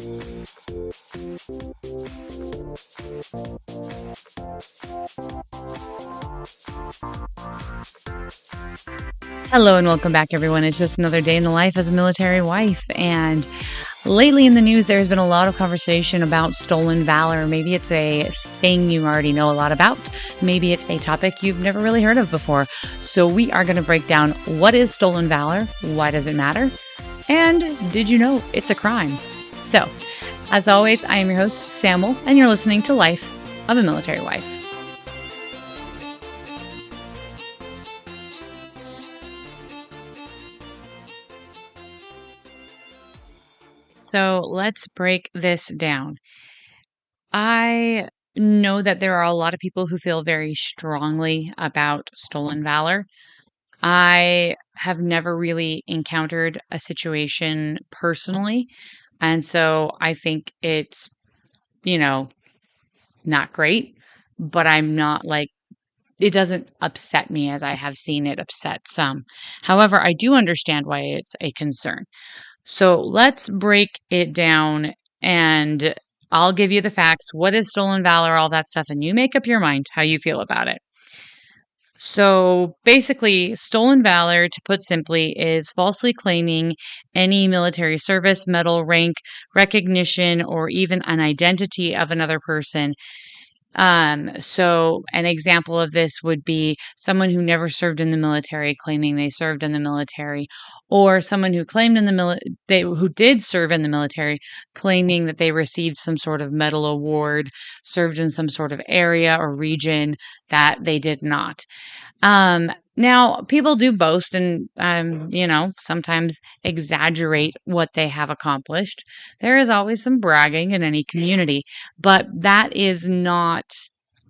Hello and welcome back, everyone. It's just another day in the life as a military wife. And lately in the news, there's been a lot of conversation about stolen valor. Maybe it's a thing you already know a lot about. Maybe it's a topic you've never really heard of before. So we are going to break down what is stolen valor, why does it matter, and did you know it's a crime? So, as always, I am your host, Samuel, and you're listening to Life of a Military Wife. So let's break this down. I know that there are a lot of people who feel very strongly about stolen valor. I have never really encountered a situation personally. And so I think it's, not great, but I'm not like, it doesn't upset me as I have seen it upset some. However, I do understand why it's a concern. So let's break it down and I'll give you the facts. What is stolen valor, all that stuff, and you make up your mind how you feel about it. So basically, stolen valor, to put simply, is falsely claiming any military service, medal, rank, recognition, or even an identity of another person. So an example of this would be someone who never served in the military claiming they served in the military, or someone who claimed in the who did serve in the military claiming that they received some sort of medal award, served in some sort of area or region that they did not. Now people do boast and, sometimes exaggerate what they have accomplished. There is always some bragging in any community, but that is not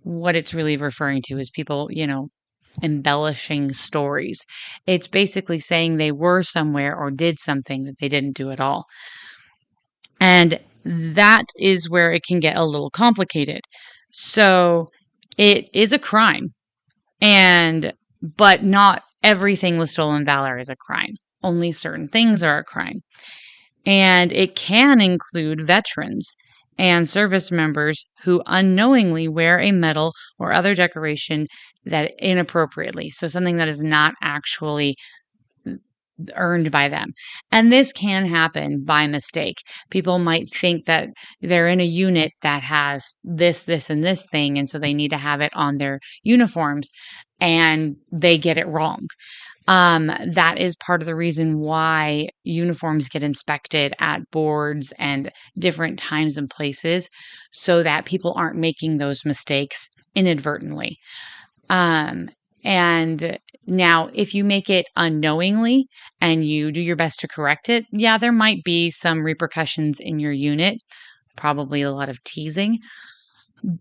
what it's really referring to is people, embellishing stories. It's basically saying they were somewhere or did something that they didn't do at all. And that is where it can get a little complicated. So it is a crime. But not everything with stolen valor is a crime. Only certain things are a crime. And it can include veterans and service members who unknowingly wear a medal or other decoration that inappropriately. So something that is not actually earned by them. And this can happen by mistake. People might think that they're in a unit that has this, and this thing, and so they need to have it on their uniforms, and they get it wrong. That is part of the reason why uniforms get inspected at boards and different times and places, so that people aren't making those mistakes inadvertently. And now, if you make it unknowingly and you do your best to correct it, yeah, there might be some repercussions in your unit, probably a lot of teasing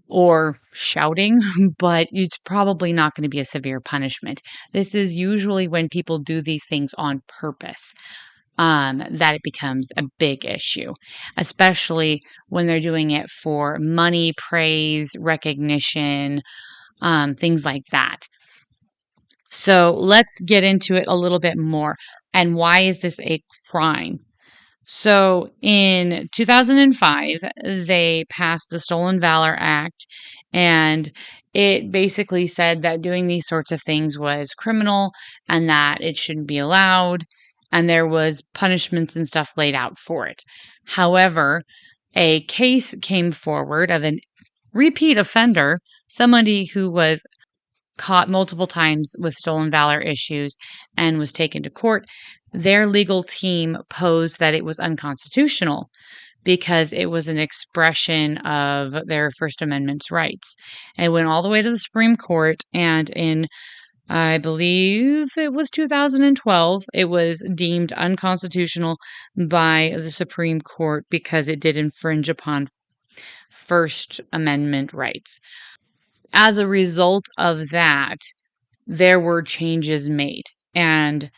or shouting, but it's probably not going to be a severe punishment. This is usually when people do these things on purpose. That it becomes a big issue, especially when they're doing it for money, praise, recognition, things like that. So let's get into it a little bit more. And why is this a crime? So in 2005, they passed the Stolen Valor Act, and it basically said that doing these sorts of things was criminal and that it shouldn't be allowed, and there was punishments and stuff laid out for it. However, a case came forward of a repeat offender, somebody who was caught multiple times with stolen valor issues and was taken to court. Their legal team posed that it was unconstitutional because it was an expression of their First Amendment rights. It went all the way to the Supreme Court, and in, I believe it was 2012, it was deemed unconstitutional by the Supreme Court because it did infringe upon First Amendment rights. As a result of that, there were changes made, and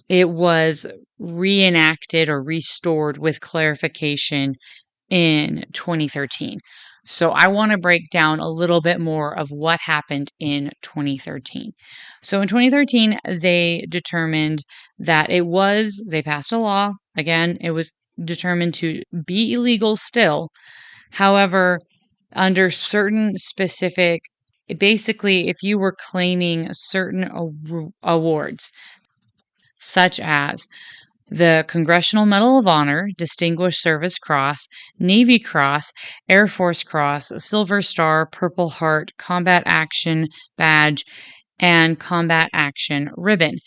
it was reenacted or restored with clarification in 2013. So I want to break down a little bit more of what happened in 2013. So in 2013, they determined that they passed a law. Again, it was determined to be illegal still. However, under certain specific, basically, if you were claiming certain awards, such as the Congressional Medal of Honor, Distinguished Service Cross, Navy Cross, Air Force Cross, Silver Star, Purple Heart, Combat Action Badge, and Combat Action Ribbon.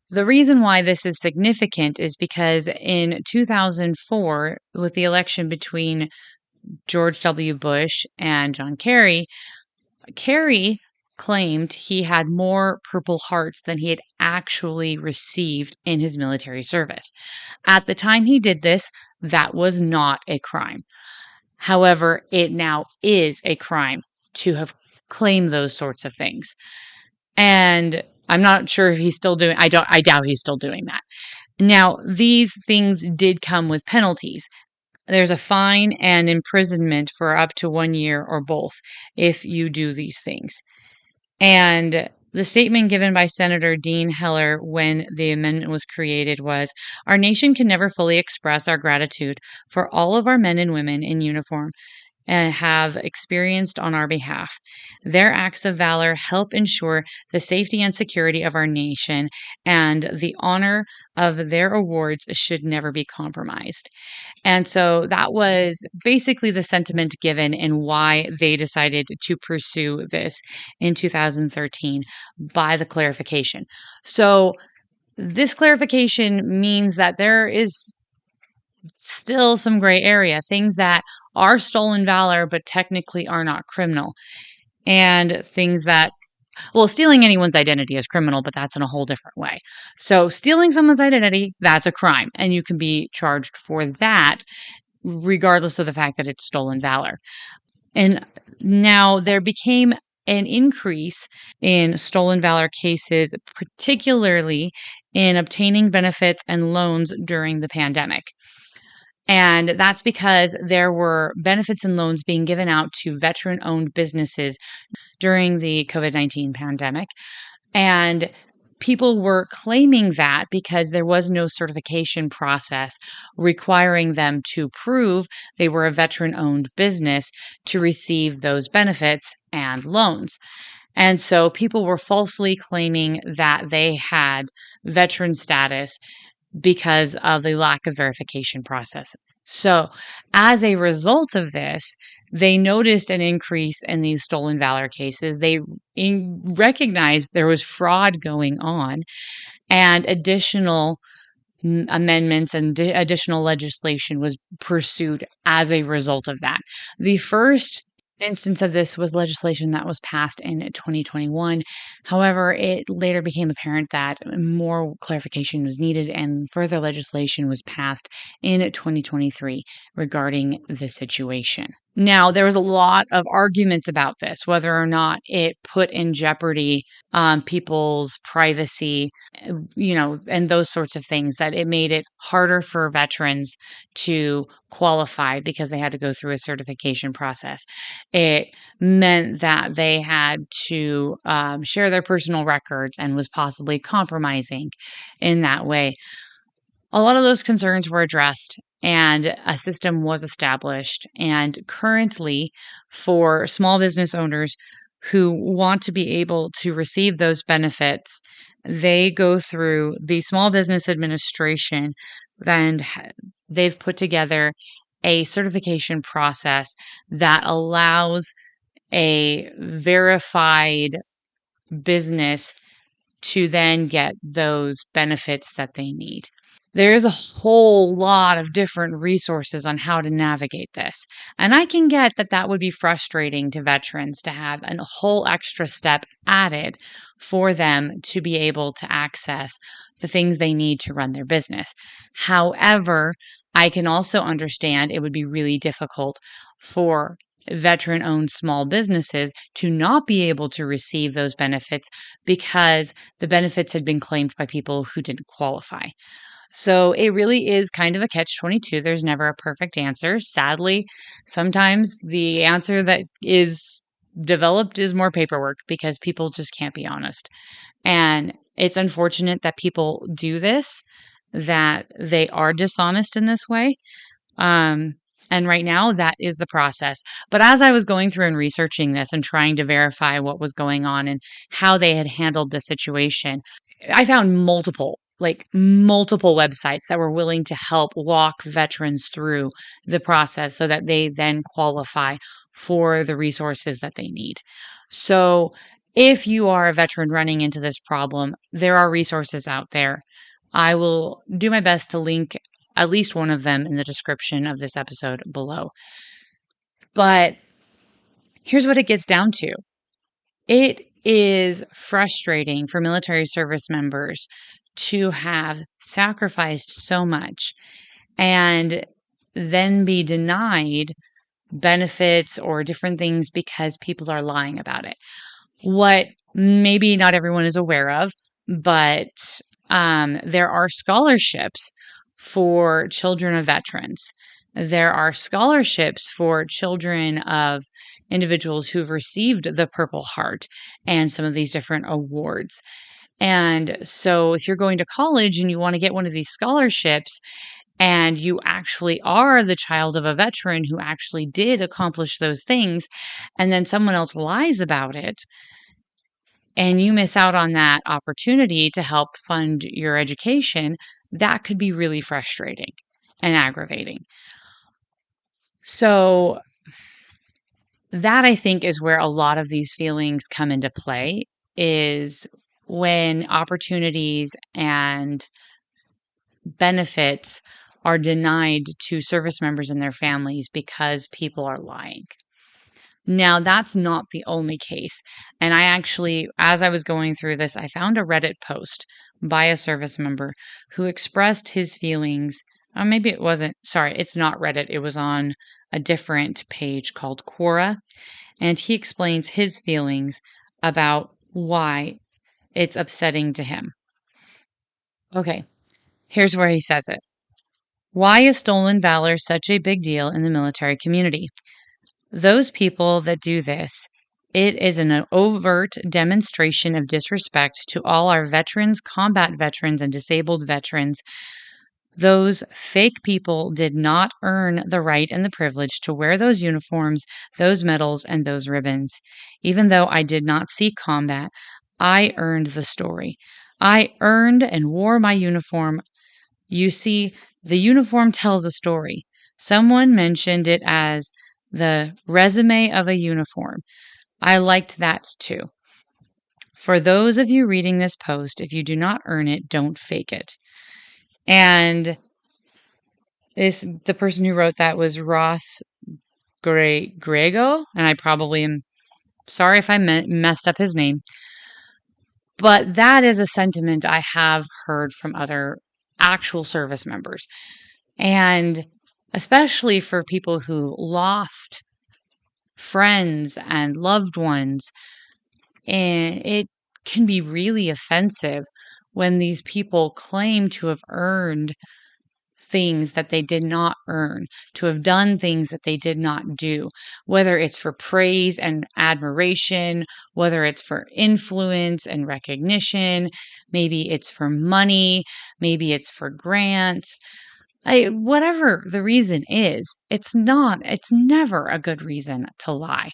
The reason why this is significant is because in 2004, with the election between George W. Bush and John Kerry, Kerry claimed he had more Purple Hearts than he had actually received in his military service. At the time he did this, that was not a crime. However, it now is a crime to have claimed those sorts of things. And I'm not sure if he's still doing, I doubt he's still doing that. Now, these things did come with penalties. There's a fine and imprisonment for up to 1 year or both if you do these things. And the statement given by Senator Dean Heller when the amendment was created was, "Our nation can never fully express our gratitude for all of our men and women in uniform and have experienced on our behalf. Their acts of valor help ensure the safety and security of our nation, and the honor of their awards should never be compromised." And so that was basically the sentiment given and why they decided to pursue this in 2013 by the clarification. So this clarification means that there is still some gray area, things that are stolen valor but technically are not criminal, and things that, well, stealing anyone's identity is criminal, but that's in a whole different way. So stealing someone's identity, that's a crime, and you can be charged for that regardless of the fact that it's stolen valor. And now there became an increase in stolen valor cases, particularly in obtaining benefits and loans during the pandemic. And that's because there were benefits and loans being given out to veteran-owned businesses during the COVID-19 pandemic. And people were claiming that because there was no certification process requiring them to prove they were a veteran-owned business to receive those benefits and loans. And so people were falsely claiming that they had veteran status because of the lack of verification process. So, as a result of this, they noticed an increase in these stolen valor cases. They recognized there was fraud going on, and additional amendments and additional legislation was pursued as a result of that. The first instance of this was legislation that was passed in 2021. However, it later became apparent that more clarification was needed, and further legislation was passed in 2023 regarding this situation. Now, there was a lot of arguments about this, whether or not it put in jeopardy people's privacy, and those sorts of things, that it made it harder for veterans to qualify because they had to go through a certification process. It meant that they had to share their personal records and was possibly compromising in that way. A lot of those concerns were addressed and a system was established. And currently, for small business owners who want to be able to receive those benefits, they go through the Small Business Administration, and they've put together a certification process that allows a verified business to then get those benefits that they need. There's a whole lot of different resources on how to navigate this. And I can get that that would be frustrating to veterans to have a whole extra step added for them to be able to access the things they need to run their business. However, I can also understand it would be really difficult for veteran-owned small businesses to not be able to receive those benefits because the benefits had been claimed by people who didn't qualify. So it really is kind of a catch-22. There's never a perfect answer. Sadly, sometimes the answer that is developed is more paperwork because people just can't be honest. And it's unfortunate that people do this. that they are dishonest in this way. Um, and right now, that is the process. But as I was going through and researching this and trying to verify what was going on and how they had handled the situation, I found multiple websites that were willing to help walk veterans through the process so that they then qualify for the resources that they need. So, if you are a veteran running into this problem, there are resources out there. I will do my best to link at least one of them in the description of this episode below. But here's what it gets down to. It is frustrating for military service members to have sacrificed so much and then be denied benefits or different things because people are lying about it. What maybe not everyone is aware of, but there are scholarships for children of veterans. There are scholarships for children of individuals who've received the Purple Heart and some of these different awards. And so if you're going to college and you want to get one of these scholarships, and you actually are the child of a veteran who actually did accomplish those things, and then someone else lies about it, and you miss out on that opportunity to help fund your education, that could be really frustrating and aggravating. So that, I think, is where a lot of these feelings come into play, is when opportunities and benefits are denied to service members and their families because people are lying. Now, that's not the only case. And I actually, as I was going through this, I found a Reddit post by a service member who expressed his feelings. Maybe it wasn't, sorry, it's not Reddit. It was on a different page called Quora. And he explains his feelings about why it's upsetting to him. Okay, here's where he says it. Why is stolen valor such a big deal in the military community? Those people that do this, it is an overt demonstration of disrespect to all our veterans, combat veterans, and disabled veterans. Those fake people did not earn the right and the privilege to wear those uniforms, those medals, and those ribbons. Even though I did not see combat, I earned the story. I earned and wore my uniform. You see, the uniform tells a story. Someone mentioned it as the resume of a uniform. I liked that too. For those of you reading this post, if you do not earn it, don't fake it. And the person who wrote that was Ross Grego, and I probably am sorry if I messed up his name. But that is a sentiment I have heard from other actual service members. And especially for people who lost friends and loved ones, and it can be really offensive when these people claim to have earned things that they did not earn, to have done things that they did not do, whether it's for praise and admiration, whether it's for influence and recognition, maybe it's for money, maybe it's for grants. Whatever the reason is, it's never a good reason to lie.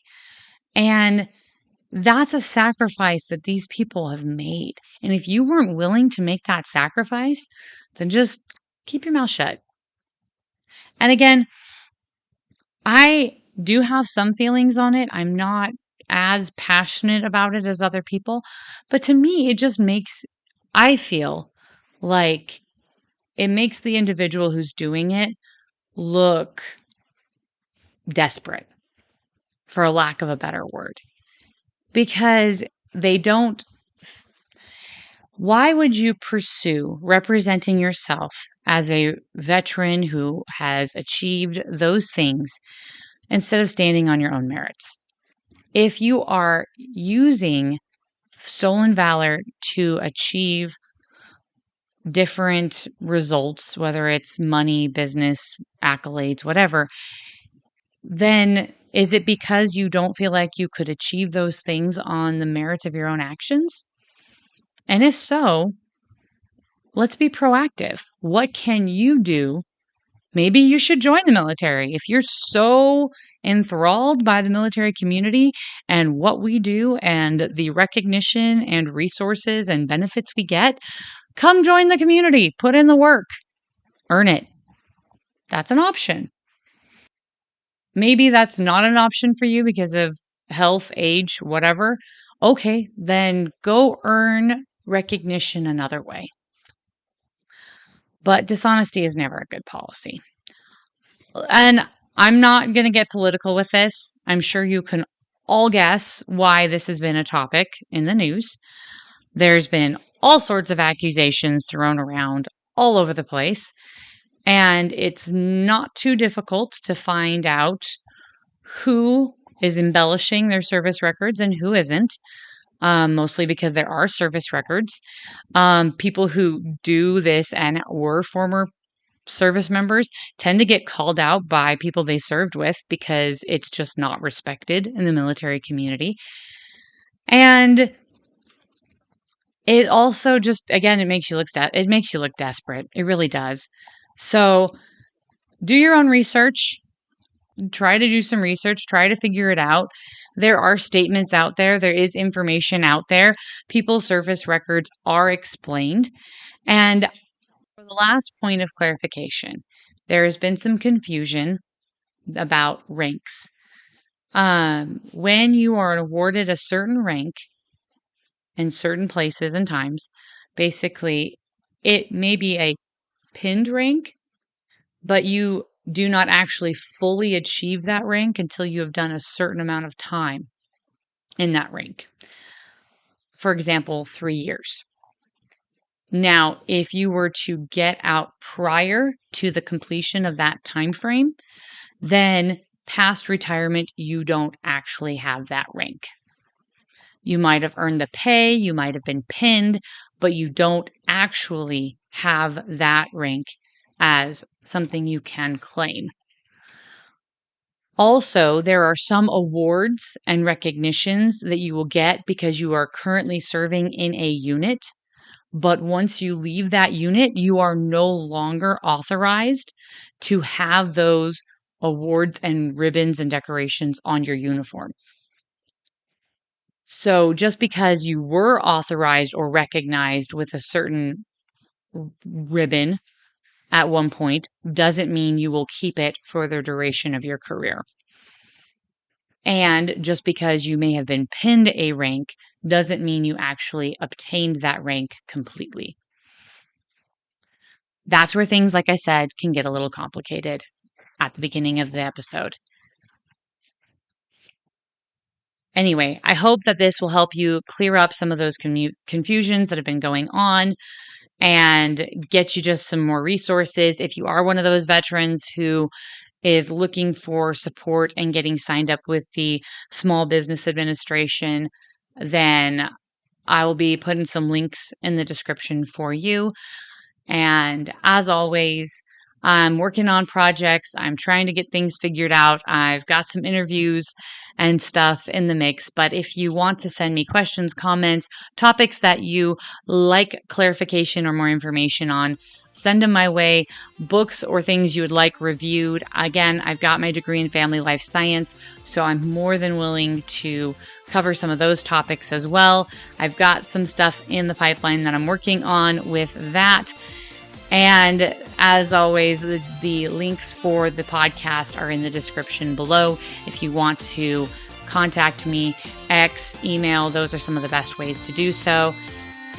And that's a sacrifice that these people have made. And if you weren't willing to make that sacrifice, then just keep your mouth shut. And again, I do have some feelings on it. I'm not as passionate about it as other people. But to me, I feel like it makes the individual who's doing it look desperate, for a lack of a better word. Because why would you pursue representing yourself as a veteran who has achieved those things instead of standing on your own merits? If you are using stolen valor to achieve different results, whether it's money, business, accolades, whatever, then is it because you don't feel like you could achieve those things on the merits of your own actions? And if so, let's be proactive. What can you do? Maybe you should join the military. If you're so enthralled by the military community and what we do and the recognition and resources and benefits we get, come join the community. Put in the work. Earn it. That's an option. Maybe that's not an option for you because of health, age, whatever. Okay, then go earn recognition another way. But dishonesty is never a good policy. And I'm not going to get political with this. I'm sure you can all guess why this has been a topic in the news. There's been all sorts of accusations thrown around all over the place. And it's not too difficult to find out who is embellishing their service records and who isn't, mostly because there are service records. People who do this and were former service members tend to get called out by people they served with because it's just not respected in the military community. And it also just, again, it makes you look desperate. It really does. So do your own research. Try to do some research. Try to figure it out. There are statements out there. There is information out there. People's service records are explained. And for the last point of clarification, there has been some confusion about ranks. When you are awarded a certain rank in certain places and times, basically, it may be a pinned rank, but you do not actually fully achieve that rank until you have done a certain amount of time in that rank. For example, 3 years. Now, if you were to get out prior to the completion of that time frame, then past retirement, you don't actually have that rank. You might have earned the pay, you might have been pinned, but you don't actually have that rank as something you can claim. Also, there are some awards and recognitions that you will get because you are currently serving in a unit. But once you leave that unit, you are no longer authorized to have those awards and ribbons and decorations on your uniform. So just because you were authorized or recognized with a certain ribbon at one point doesn't mean you will keep it for the duration of your career. And just because you may have been pinned a rank doesn't mean you actually obtained that rank completely. That's where things, like I said, can get a little complicated at the beginning of the episode. Anyway, I hope that this will help you clear up some of those confusions that have been going on and get you just some more resources. If you are one of those veterans who is looking for support and getting signed up with the Small Business Administration, then I will be putting some links in the description for you. And as always, I'm working on projects. I'm trying to get things figured out. I've got some interviews and stuff in the mix. But if you want to send me questions, comments, topics that you like clarification or more information on, send them my way. Books or things you would like reviewed. Again, I've got my degree in family life science, so I'm more than willing to cover some of those topics as well. I've got some stuff in the pipeline that I'm working on with that. And as always, the links for the podcast are in the description below. If you want to contact me, X, email, those are some of the best ways to do so.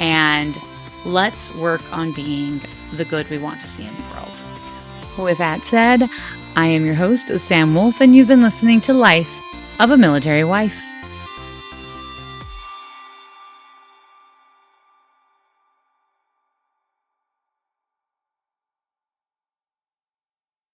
And let's work on being the good we want to see in the world. With that said, I am your host, Sam Wolf, and you've been listening to Life of a Military Wife.